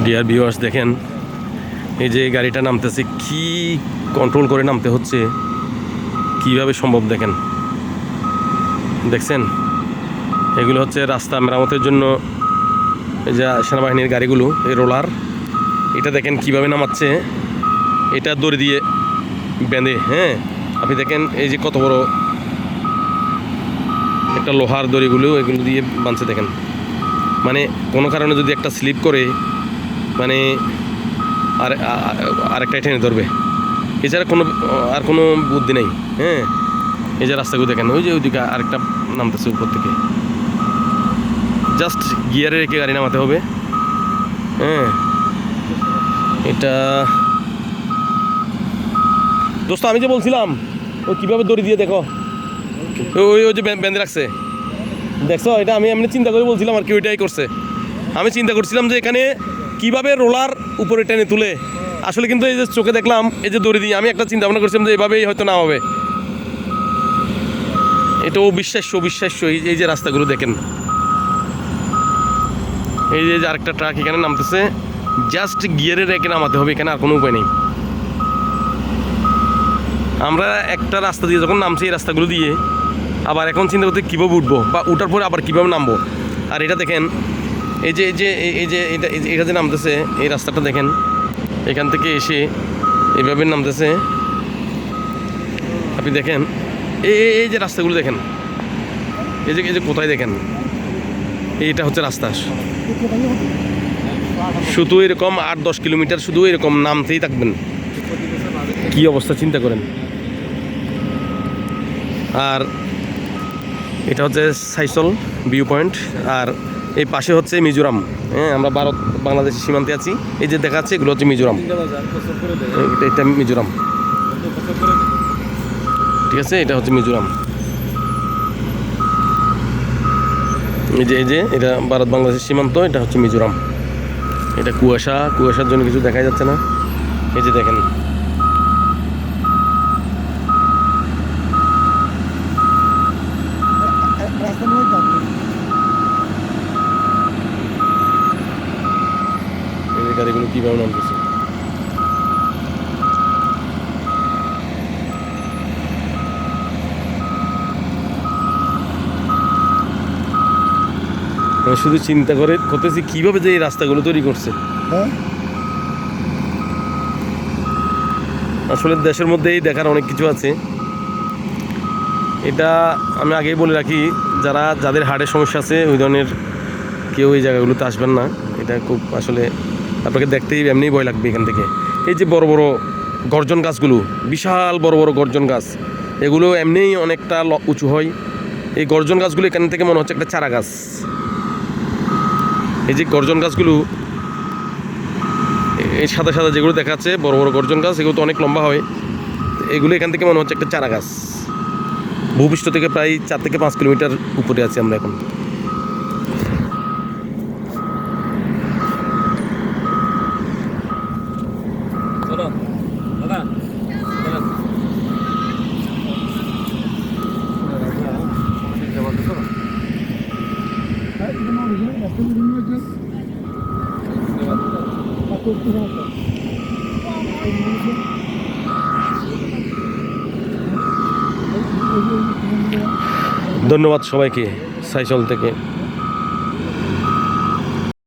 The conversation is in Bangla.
ডিয়ার ভিউয়ার্স, দেখেন এই যে গাড়িটা নামতেছে, কি কন্ট্রোল করে নামতে হচ্ছে, কিভাবে সম্ভব দেখেন। দেখছেন, এগুলো হচ্ছে রাস্তা মেরামতের জন্য এই যে সেনাবাহিনীর গাড়িগুলো, এই রোলার, এটা দেখেন কিভাবে নামাচ্ছে, এটা দড়ি দিয়ে বেঁধে। হ্যাঁ, আপনি দেখেন এই যে কত বড় একটা লোহার দড়িগুলো এগুলো দিয়ে বাঁধছে দেখেন। মানে কোনো কারণে যদি একটা স্লিপ করে, মানে আরেকটাই টেনে ধরবে, এছাড়া কোনো বুদ্ধি নেই। হ্যাঁ, এই যে রাস্তাগুলো দেখেন, ওই যে ওইদিকে আরেকটা নামতেছে উপর থেকে, জাস্ট গিয়ারে রেখে গাড়ি নামাতে হবে। হ্যাঁ, এটা দোস্ত আমি যে বলছিলাম, ও কীভাবে দড়ি দিয়ে দেখো, ওই যে বেঁধে রাখছে, দেখছো? এটা আমি এমনি চিন্তা করে বলছিলাম আর কি, ওইটাই করছে। আমি চিন্তা করছিলাম যে এখানে কিভাবে রোলার উপরে টেনে তুলে, আসলে কিন্তু এই যে চোখে দেখলাম এই যে দড়ি দিয়ে, আমি একটা চিন্তা ভাবনা করছিলাম যে এভাবেই হয়তো না হবে। এটা অবিশ্বাস্য। এই যে রাস্তাগুলো দেখেন, এই যে আরেকটা ট্রাক এখানে নামতেছে, জাস্ট গিয়ারে রেখে নামাতে হবে, এখানে আর কোনো উপায় নেই। আমরা একটা রাস্তা দিয়ে যখন নামছি, এই রাস্তাগুলো দিয়ে, আবার এখন চিন্তা করতে কীভাবে উঠবো, বা উঠার পরে আবার কীভাবে নামবো। আর এটা দেখেন, এটা যে নামতেছে, এই রাস্তাটা দেখেন, এখান থেকে এসে এইভাবে নামতেছে। আপনি দেখেন এই যে রাস্তাগুলো দেখেন, এই যে কোথায় দেখেন, এইটা হচ্ছে রাস্তা। শুধু এরকম 8-10 কিলোমিটার শুধু এরকম নামতেই থাকবেন, কি অবস্থা চিন্তা করেন। আর এটা হচ্ছে সাইসল ভিউ পয়েন্ট, আর এই পাশে হচ্ছে মিজোরাম। হ্যাঁ, আমরা ভারত বাংলাদেশের সীমান্তে আছি। এই যে দেখা যাচ্ছে, এগুলো হচ্ছে মিজোরাম, এটা মিজোরাম, ঠিক আছে? এটা হচ্ছে মিজোরাম। এই যে এটা ভারত বাংলাদেশের সীমান্ত, এটা হচ্ছে মিজোরাম। এটা কুয়াশার জন্য কিছু দেখা যাচ্ছে না। এই যে দেখেন, এই যে গাড়িগুলো কীভাবে নামতেছে। শুধু চিন্তা করতেছি কীভাবে যে এই রাস্তাগুলো তৈরি করছে। আসলে দেশের মধ্যেই দেখার অনেক কিছু আছে। এটা আমি আগেই বলে রাখি, যাদের হার্টের সমস্যা আছে, ওই ধরনের কেউ এই জায়গাগুলোতে আসবেন না। এটা খুব আসলে আপনাকে দেখতেই এমনিই ভয় লাগবে এখান থেকে। এই যে বড় বড় গর্জন গাছগুলো, বিশাল বড় বড় গর্জন গাছ, এগুলো এমনিই অনেকটা উঁচু হয়। এই গর্জন গাছগুলো এখান থেকে মনে হচ্ছে একটা চারা গাছ। এই যে গর্জন গাছগুলো, এই সাদা সাদা যেগুলো দেখা যাচ্ছে বড় বড় গর্জন গাছ, এগুলো তো অনেক লম্বা হয়। এগুলো এখান থেকে মনে হচ্ছে একটা চারা গাছ। ভূপৃষ্ঠ থেকে প্রায় 4 থেকে 5 কিলোমিটার উপরে আছি আমরা এখন। ধন্যবাদ সবাইকে সাইসল থেকে।